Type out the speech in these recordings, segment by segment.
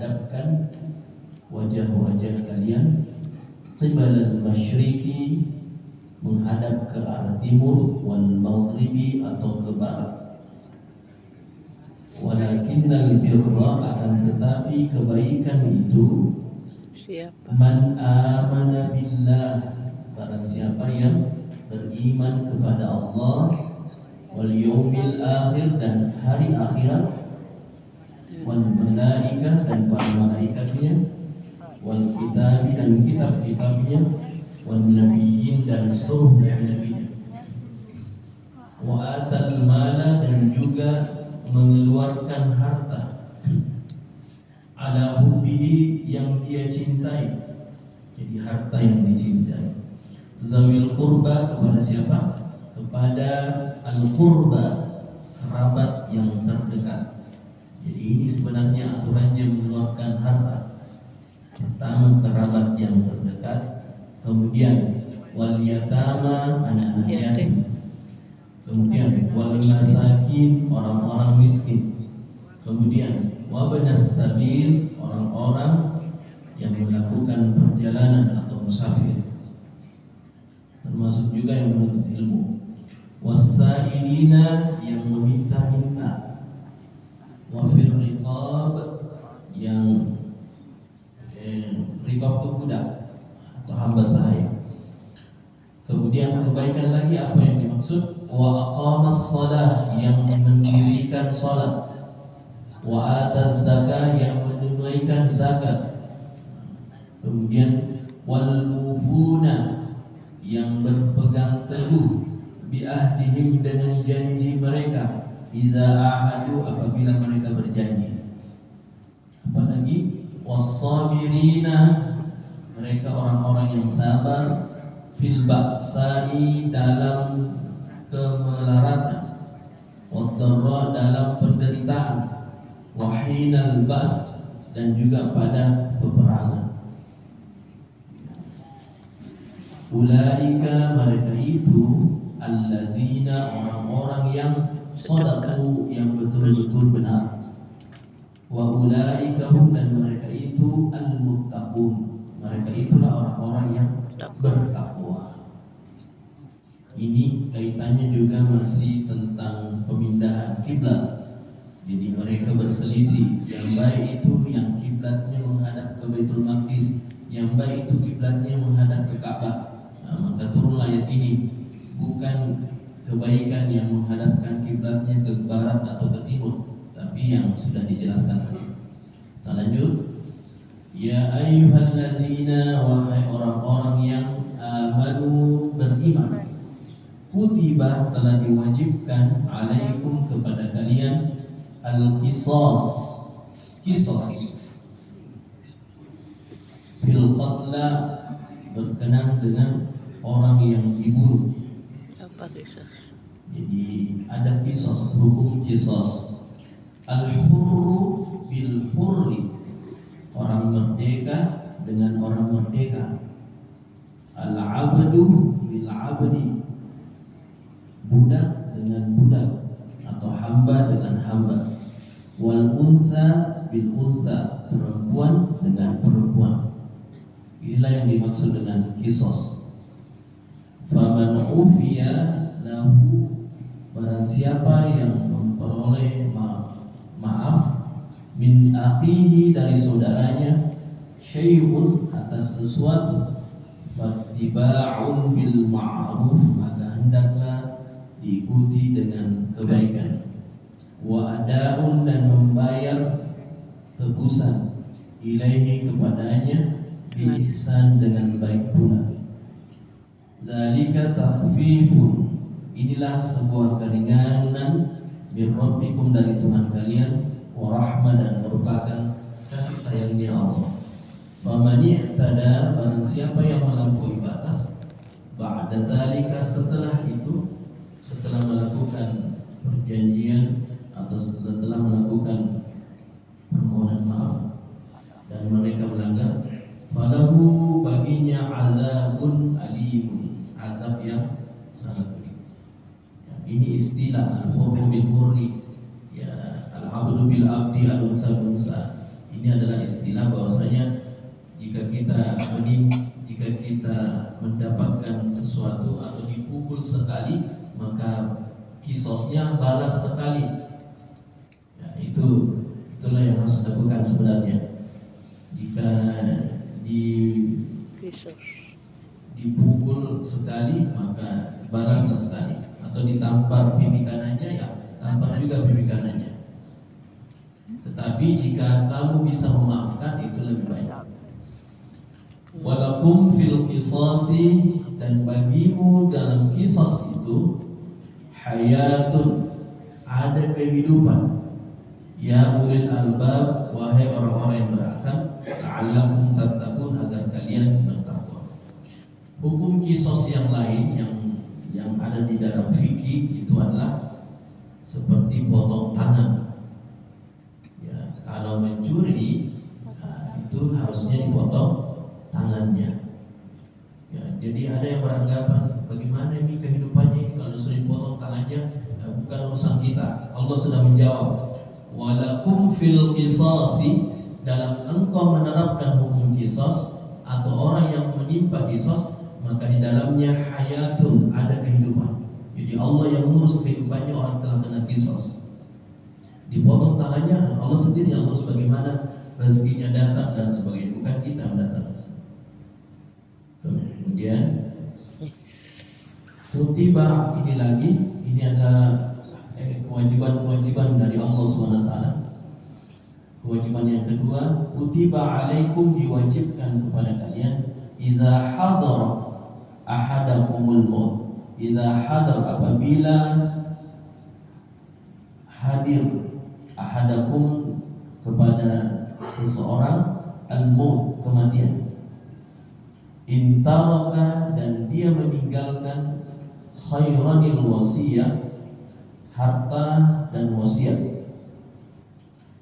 menghadapkan wajah-wajah kalian qibal al-masyriqi, menghadap ke arah timur, wal maghribi atau ke barat. Walakinnal birra, akan tetapi kebaikan itu, man amana billah, barang siapa yang beriman kepada Allah, wal yaumil akhir, dan hari akhirat, wal malaikah, dan para malaikatnya, wal kitabi, dan kitab-kitabnya, wal nabiyyin, dan seluruh nabi-nabinya, wa atal mala, dan juga mengeluarkan harta, ala hubbihi, yang dia cintai, jadi harta yang dicintai, zawil qurba, kepada siapa? Kepada al-qurba, kerabat yang terdekat. Jadi ini sebenarnya aturannya mengeluarkan harta. Pertama kerabat yang terdekat, kemudian wal yatama, anak-anak yatim, kemudian wal masakin, orang-orang miskin, kemudian wabnas sabil, orang-orang yang melakukan perjalanan atau musafir, termasuk juga yang menuntut ilmu, wasailina, yang meminta-minta, wafir riqab, yang riqab itu budak atau hamba sahaya. Kemudian kebaikan lagi apa yang dimaksud? Wa aqamas shalah, yang mendirikan salat, wa ataz zakah, yang menunaikan zakat, kemudian wal mufuna, yang berpegang teguh, bi ahdihim, dengan janji mereka, iza ahadu, apabila mereka berjanji. Apalagi was-sabirina, mereka orang-orang yang sabar, fil ba'sa'i, dalam kemelaratan, wad-dharra, dalam penderitaan, wa hinal ba's, dan juga pada peperangan. Ulaika, mereka itu, alladzina, orang-orang yang shadaqu, yang betul-betul benar, wa ulaika hum, dan mereka itu al-muttaqun, mereka itulah orang-orang yang bertakwa. Ini kaitannya juga masih tentang pemindahan kiblat. Jadi mereka berselisih, yang baik itu yang kiblatnya menghadap ke Baitul Maqdis, yang baik itu kiblatnya menghadap ke Ka'bah. Maka turun ayat ini, bukan kebaikan yang menghadapkan kiblatnya ke barat atau ke timur, tapi yang sudah dijelaskan tadi. Kita lanjut. Ya ayyuhalladzina, wahai orang-orang yang amanu, beriman, kutiba, telah diwajibkan, alaikum, kepada kalian, al-qisas, qisas, fil qatla, berkenaan dengan orang yang dibunuh. Apa kisah? Jadi ada qisas, hukum qisas. Al-hurru bil hurri, orang merdeka dengan orang merdeka. Al-abdu bil abdi, budak dengan budak atau hamba dengan hamba. Wal untha bil untha, perempuan dengan perempuan. Inilah yang dimaksud dengan qisas. Faman ufiya lahu, barang siapa yang memperoleh maaf, min akhihi, dari saudaranya, syai'un, atas sesuatu, fattiba'un bil ma'ruf, maka hendaklah diikuti dengan kebaikan, wa ada'un, dan membayar tebusan, ilaihi, kepadanya, bi ihsan, dengan baik pula. Zalika takhfifun, inilah sebuah keringanan, min rabbikum, dari Tuhan kalian, wa rahmah, dan merupakan kasih sayangnya Allah. Faman i'tada, barang siapa yang melampaui batas, ba'da zalika, setelah itu, setelah melakukan perjanjian atau setelah melakukan permohonan maaf dan mereka melanggar, falahu, baginya, azabun alimun, azab yang sangat pedih. Ini istilah al-hurru bil hurri, ya, al-abdu bil abdi, al-unsa bil unsa. Ini adalah istilah bahwasanya jika kita mendapatkan sesuatu atau dipukul sekali, maka kisosnya balas sekali. Ya, itulah yang harus dilakukan sebenarnya. Jika dipukul sekali, maka balaslah sekali. Atau ditampar pipi kanannya, ya tampar juga pipi kanannya. Tetapi jika kamu bisa memaafkan, itu lebih baik. Walakum fil qisasi, dan bagimu dalam qisas itu hayatun, ada kehidupan. Ya ulil albab, wahai orang-orang yang berakal, la'allakum tattaqun, agar kalian bertakwa. Hukum qisas yang lain yang ada di dalam fikih itu adalah seperti potong tangan. Ya, kalau mencuri, itu harusnya dipotong tangannya. Ya, jadi ada yang beranggapan bagaimana ini kehidupannya kalau sudah dipotong tangannya, bukan urusan kita. Allah sudah menjawab, walakum fil qisasi, dalam engkau menerapkan hukum qisas atau orang yang menimpa qisas, maka di dalamnya hayatun, ada kehidupan. Jadi Allah yang mengurus kehidupannya orang telah kena qisas. Dipotong tangannya, Allah sendiri yang urus bagaimana rezekinya datang dan sebagainya, bukan kita mendatangkan. Kemudian kutiba, ini adalah kewajiban dari Allah SWT. Kewajiban yang kedua, kutiba alaikum, diwajibkan kepada kalian, idza hadara ahadakumul maut, idza hadar, apabila hadir ahadakum, kepada seseorang, al-maut, kematian. Intaraka, dan dia meninggalkan khairanil wasiyah, harta dan wasiat,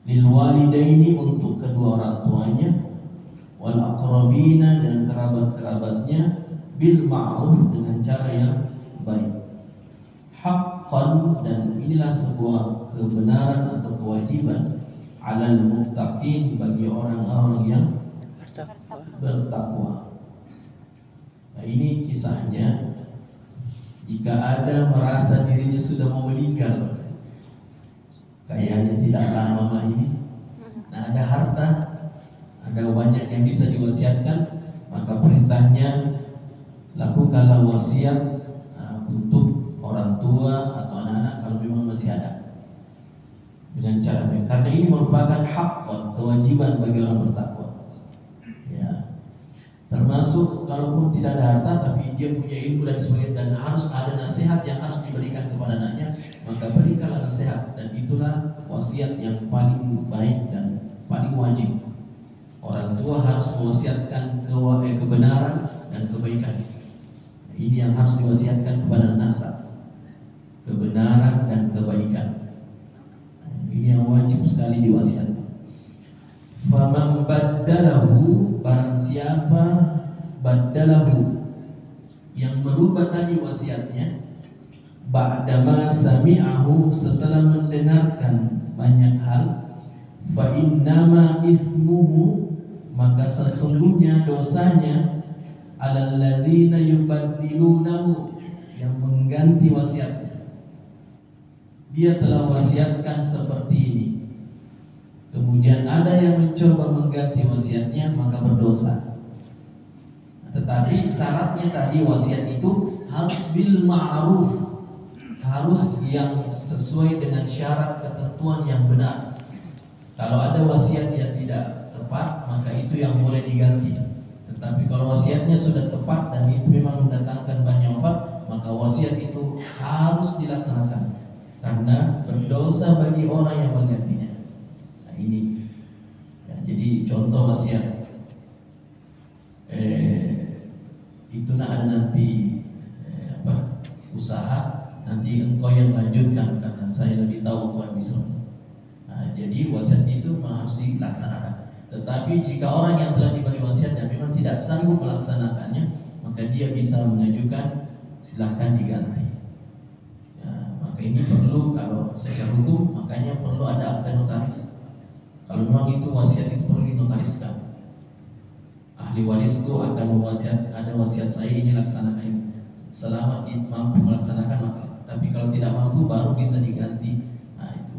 lil walidaini, untuk kedua orang tuanya, wal aqrabina, dan kerabat-kerabatnya, bil ma'ruf, dengan cara yang baik. Haqqan, dan inilah sebuah kebenaran atau kewajiban, alal muttaqin, bagi orang-orang yang bertakwa. Nah, ini kisahnya. Jika ada merasa dirinya sudah mau meninggal, kayaknya tidak lama ini, nah ada harta, ada banyak yang bisa diwasiatkan, maka perintahnya lakukanlah wasiat untuk orang tua atau anak-anak kalau memang masih ada, dengan cara baik. Karena ini merupakan hak, kewajiban bagi orang bertakwa. Termasuk kalaupun tidak ada harta tapi dia punya ilmu dan sebagainya, dan harus ada nasihat yang harus diberikan kepada anaknya, maka berikanlah nasihat, dan itulah wasiat yang paling baik dan paling wajib. Orang tua harus mewasiatkan kebenaran dan kebaikan. Ini yang harus diwasiatkan kepada anak, kebenaran dan kebaikan. Ini yang wajib sekali diwasiatkan. Faman baddalahu, barang siapa baddalahu, yang merubah tadi wasiatnya, ba'dama sami'ahu, setelah mendengarkan banyak hal, fa innama ismuhu, maka sesungguhnya dosanya, alal ladzina yubaddilunahu, yang mengganti wasiatnya. Dia telah wasiatkan seperti ini, kemudian ada yang mencoba mengganti wasiatnya, maka berdosa. Tetapi syaratnya tadi, wasiat itu harus bil ma'ruf, harus yang sesuai dengan syarat ketentuan yang benar. Kalau ada wasiat yang tidak tepat, maka itu yang boleh diganti. Tetapi kalau wasiatnya sudah tepat dan itu memang mendatangkan banyak manfaat, maka wasiat itu harus dilaksanakan, karena berdosa bagi orang yang menggantinya. Ini ya, jadi contoh wasiat itu ada nanti usaha, nanti engkau yang lanjutkan karena saya lebih tahu engkau yang bisa. Jadi wasiat itu harus dilaksanakan. Tetapi jika orang yang telah diberi wasiat dan memang tidak sanggup melaksanakannya, maka dia bisa mengajukan silahkan diganti. Ya, maka ini perlu, kalau secara hukum makanya perlu ada akta notaris. Kalau memang itu wasiat itu perlu dinotariskan. Ahli warisku akan mewasiat, ada wasiat saya ini laksanakan ini. Selama mampu melaksanakan maka. Tapi kalau tidak mampu baru bisa diganti. Nah itu.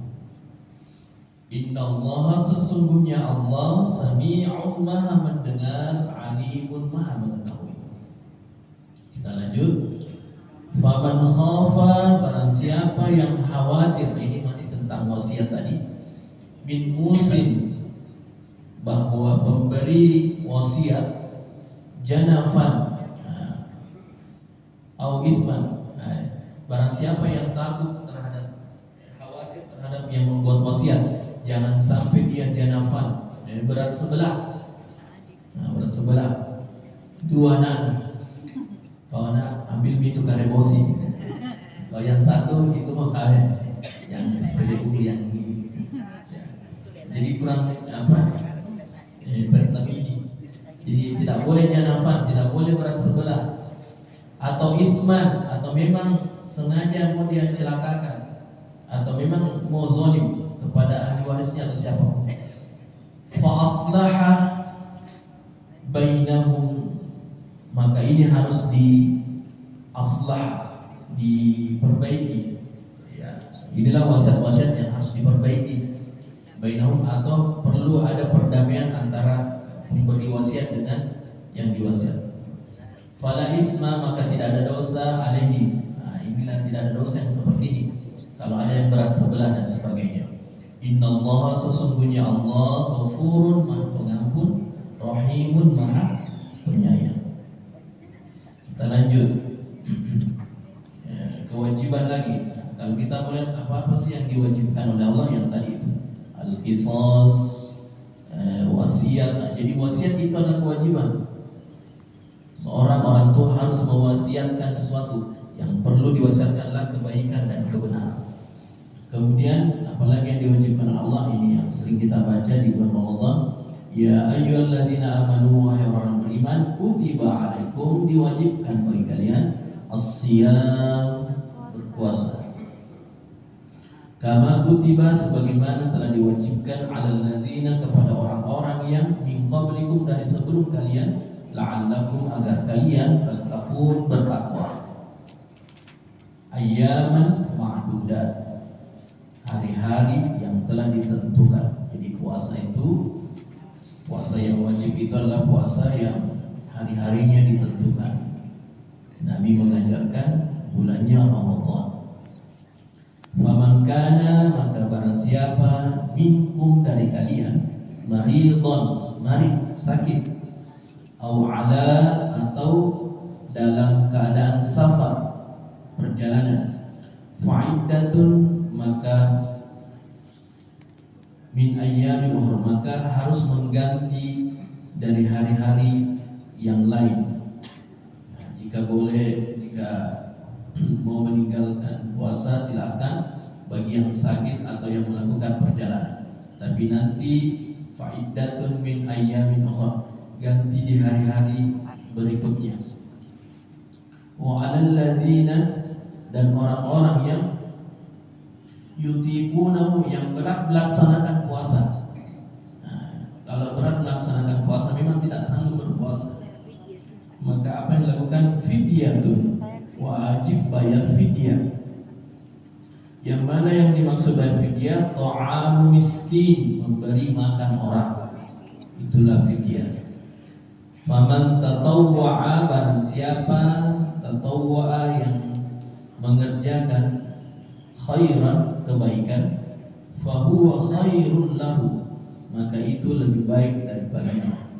Innallaha sesungguhnya Allah Sami'un maha mendengar, Alimun maha mengetahui. Kita lanjut. Faman khafa, barang siapa yang khawatir, ini masih tentang wasiat tadi, min musin, bahwa pemberi wasiat janafan au ithman, barang siapa yang takut terhadap, khawatir terhadap yang membuat wasiat, jangan sampai dia janafan, berat sebelah. Berat sebelah dua anak, kalau nak ambil itu karebosi, kalau yang satu itu mau kare yang SPBU yang ini, jadi kurang bertamini. Jadi tidak boleh janafan, tidak boleh berat sebelah, atau ithman, atau memang sengaja mau dia celakakan, atau memang mau zolim kepada ahli warisnya atau siapapun. Fa aslaha bainahum, maka ini harus diperbaiki. Ya, inilah wasiat-wasiat yang harus diperbaiki. Bainahum, atau perlu ada perdamaian antara pemberi wasiat dengan yang diwasiat. Fala ithma, maka tidak ada dosa alaihi. Inilah tidak ada dosa yang seperti ini. Kalau ada yang berat sebelah dan sebagainya. Innallaha, sesungguhnya Allah Ghafurun, maha pengampun, Rahimun, maha penyayang. Kita lanjut. Kewajiban lagi. Kalau kita melihat apa sih yang diwajibkan oleh Allah yang tadi itu, al-qisas, wasiat. Jadi wasiat itu adalah kewajiban. Seorang orang tua harus mewasiatkan sesuatu. Yang perlu diwasiatkanlah kebaikan dan kebenaran. Kemudian apalagi yang diwajibkan oleh Allah, ini yang sering kita baca di bulan Ramadan. Ya ayyuhallazina amanu, wahai orang beriman, kutiba alaikum, diwajibkan bagi kalian as-siyam, berpuasa. Kama kutiba, sebagaimana telah diwajibkan alal ladzina, kepada orang-orang yang min qablikum, dari sebelum kalian, la'allakum, agar kalian tattaqun, bertakwa. Ayyaman ma'dudat, hari-hari yang telah ditentukan. Jadi puasa itu, puasa yang wajib itu adalah puasa yang hari-harinya ditentukan. Nabi mengajarkan bulannya Ramadan. Faman kana, maka barang siapa, minkum, dari kalian, maridon, marid, sakit, au ala, atau dalam keadaan safar, perjalanan, fa'iddatun, maka min ayyamin ukhra, maka harus mengganti dari hari-hari yang lain. Jika boleh, jika mau meninggalkan puasa silakan, bagi yang sakit atau yang melakukan perjalanan. Tapi nanti fa'iddatun min ayyamin ukhra, ganti di hari-hari berikutnya. Wa 'alal ladzina, dan orang-orang yang yutiqunahu, yang berat melaksanakan puasa. Kalau berat melaksanakan puasa, memang tidak sanggup berpuasa, maka apa yang dilakukan? Fidyatun, wajib bayar fidyah. Yang mana yang dimaksud bayar fidyah? Ta'amu miskin, memberi makan orang, itulah fidyah. Faman tatawwa'a, barang siapa tatawwa'a, yang mengerjakan khairan, kebaikan, fahuwa khairun lahu, maka itu lebih baik daripadanya.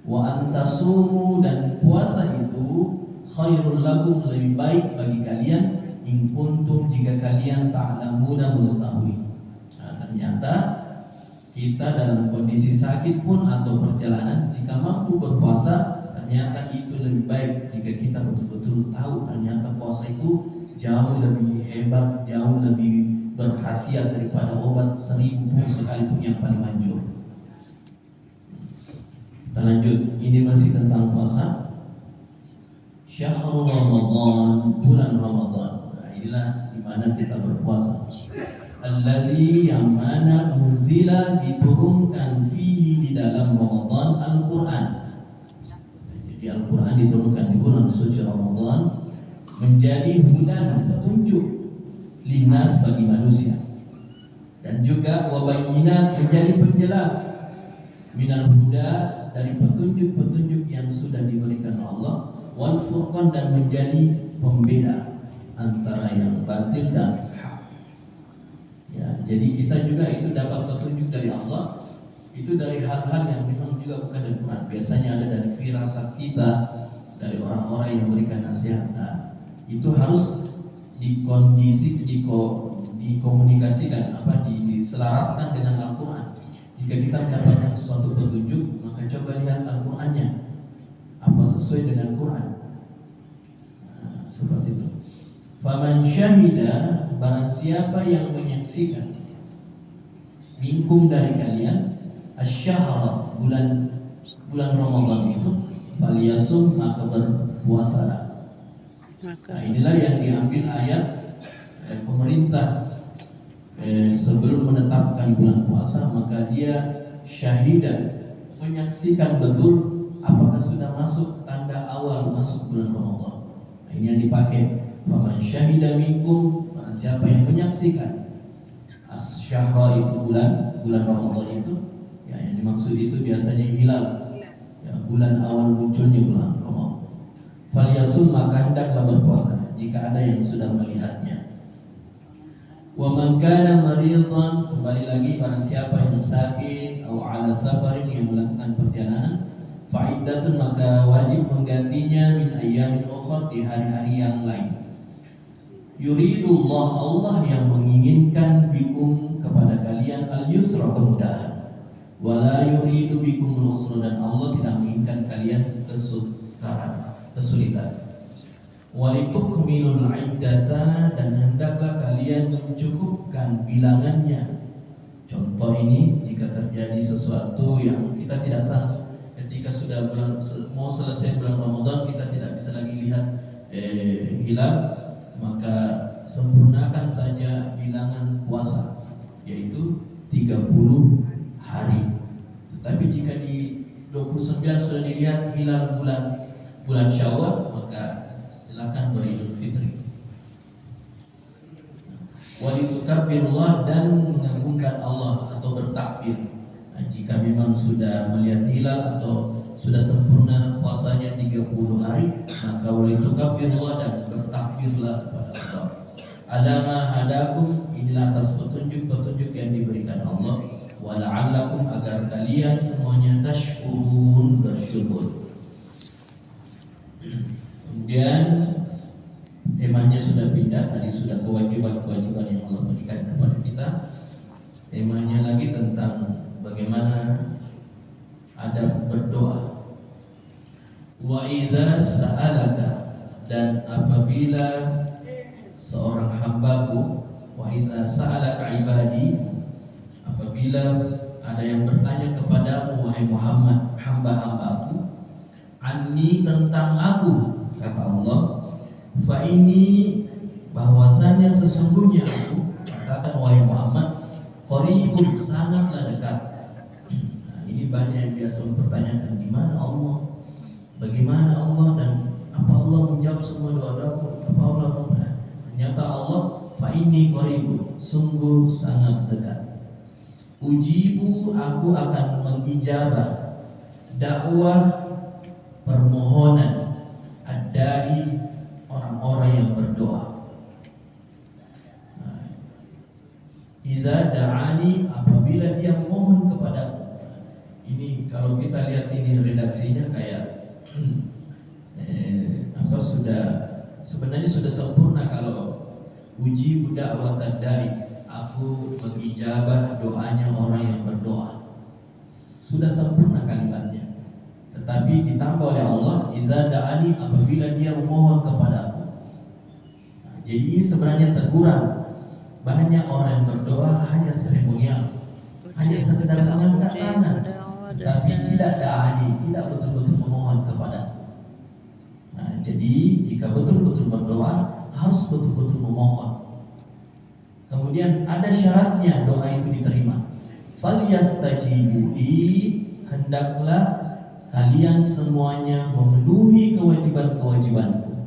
Wa antasumu, dan puasa itu khairul lakum, lebih baik bagi kalian, in kuntum, jika kalian ta'lamuna, mengetahui. Ternyata kita dalam kondisi sakit pun atau perjalanan, jika mampu berpuasa, ternyata itu lebih baik jika kita betul-betul tahu ternyata puasa itu jauh lebih hebat, jauh lebih berkhasiat daripada obat 1000 sekalipun yang paling manjur. Kita lanjut, ini masih tentang puasa. Syahrul Ramadan, bulan Ramadan. Nah, inilah dimana kita berpuasa. Alladzi yang mana unzila diturunkan fihi di dalam Ramadan Al-Quran. Jadi Al-Quran diturunkan di bulan suci Ramadan menjadi hudan, petunjuk, linnas bagi manusia, dan juga wabayyinat menjadi penjelas minal huda dari petunjuk-petunjuk yang sudah diberikan Allah, wal furqan dan menjadi pembeda antara yang batil dan hak. Ya, jadi kita juga itu dapat petunjuk dari Allah, itu dari hal-hal yang memang juga bukan dari Quran. Biasanya ada dari firasat kita, dari orang-orang yang memberikan nasihat. Nah, itu harus dikomunikasikan, diselaraskan dengan Al-Quran. Jika kita mendapatkan suatu petunjuk, maka coba lihat Al-Qurannya, apa sesuai dengan Quran. Nah, seperti itu. Faman syahida, barang siapa yang menyaksikan, minkum dari kalian, asyhara, bulan Ramadan itu, falyasum, maka berpuasalah. Nah, inilah yang diambil ayat pemerintah sebelum menetapkan bulan puasa, maka dia syahidan, menyaksikan betul apakah sudah masuk tanda awal masuk bulan Ramadan. Nah, ini yang dipakai. Faman syahida minkum, barang siapa yang menyaksikan asyhara itu bulan Ramadan itu, ya, yang dimaksud itu biasanya hilal, ya, bulan awal munculnya bulan Ramadan. Falyasum, maka hendaklah berpuasa jika ada yang sudah melihatnya. Wa man kana maridan, kembali lagi barang siapa yang sakit, atau ala safarin, yang melakukan perjalanan, fa'iddatun, maka wajib menggantinya min ayyamin ukhra, di hari-hari yang lain. Yuridullah, Allah yang menginginkan bikum, kepada kalian, al-yusra, kemudahan, wala yuridu bikumul usra, dan Allah tidak menginginkan kalian kesulitan. Walitukmilul iddata, dan hendaklah kalian mencukupkan bilangannya. Contoh ini, jika terjadi sesuatu yang kita tidak sanggup, ketika sudah mau selesai bulan Ramadan, kita tidak bisa lagi lihat hilal, maka sempurnakan saja bilangan puasa, yaitu 30 hari. Tetapi jika di 29 sudah dilihat hilal bulan Syawal, maka silakan beridul fitri. Walitukabbirullah, dan mengagungkan Allah atau bertakbir. Nah, jika memang sudah melihat hilal atau sudah sempurna puasanya 30 hari, maka walitukabbirullah, dan bertakbirlah kepada Allah. Alama hadakum, inilah atas petunjuk-petunjuk yang diberikan Allah. Wala'allakum, agar kalian semuanya tashkurun, bersyukur. Kemudian temanya sudah pindah, tadi sudah kewajiban-kewajiban yang Allah berikan kepada kita. Temanya lagi tentang bagaimana adab berdoa. Wa iza sa'alaka, dan apabila seorang hambaku, wa iza sa'alaka ibadi, apabila ada yang bertanya kepadamu wahai Muhammad, hamba-hambaku, anni, tentang aku, kata Allah, fa ini, bahwasanya sesungguhnya aku, katakan wahai Muhammad, qaribun, sangatlah dekat. Nah, ini banyak yang biasa mempertanyakan, di mana Allah, bagaimana Allah, dan apa Allah menjawab semua doa-doaku, apa Allah mau. Ternyata Allah, fa ini qaribun, sungguh sangat dekat. Ujibu, aku akan mengijabah dakwah permohonan ad-da'i, orang-orang yang berdoa. Iza da'ani, apabila dia mohon kepadaku. Ini kalau kita lihat ini redaksinya kayak sebenarnya sudah sempurna kalau uji budak wa tadai, aku mengijabah doanya orang yang berdoa. Sudah sempurna kalimatnya. Tetapi ditambah oleh Allah, iza da'ani, apabila dia memohon kepadaku. Nah, jadi ini sebenarnya teguran. Banyak orang yang berdoa hanya seremonial, hanya sekedar mengangkat tangan, tapi tidak da'ani, tidak betul-betul memohon kepadaku. Nah, jadi jika betul-betul berdoa, harus betul-betul memohon. Kemudian ada syaratnya doa itu diterima. Falyastajibu li, hendaklah kalian semuanya memenuhi kewajiban-kewajibanku.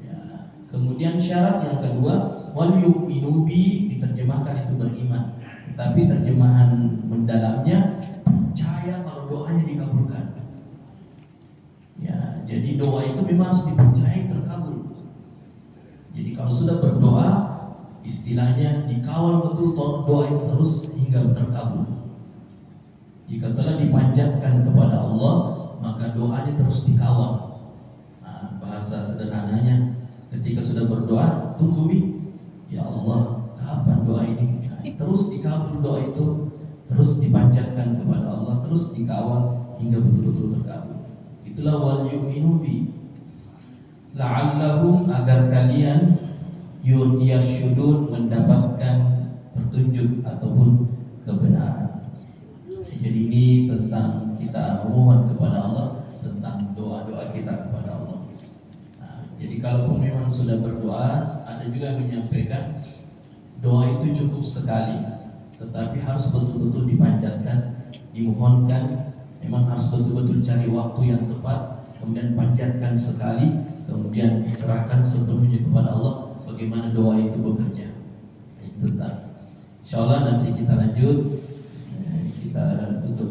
Ya. Kemudian syarat yang kedua, wal yu'minu bi, diterjemahkan itu beriman. Tetapi terjemahan mendalamnya percaya kalau doanya dikabulkan. Ya, jadi doa itu memang harus dipercayai terkabul. Jadi kalau sudah berdoa, istilahnya dikawal betul doa itu terus hingga terkabul. Jika telah dipanjatkan kepada Allah, maka doanya terus dikawal. Nah, bahasa sederhananya, ketika sudah berdoa, tunggu ya Allah, kapan doa ini? Nah, terus dikabul doa itu, terus dipanjatkan kepada Allah, terus dikawal hingga betul-betul terkabul. Itulah wal yu'minu bi, la'allahum, agar kalian yarshudun, mendapatkan petunjuk ataupun kebenaran. Jadi ini tentang kita memohon kepada Allah, tentang doa-doa kita kepada Allah. Nah, jadi kalaupun memang sudah berdoa, ada juga yang menyampaikan doa itu cukup sekali, tetapi harus betul-betul dipanjatkan, dimohonkan. Memang harus betul-betul cari waktu yang tepat, kemudian panjatkan sekali, kemudian serahkan sepenuhnya kepada Allah. Bagaimana doa itu bekerja. Itu tentang. Insyaallah nanti kita lanjut. Kita tutup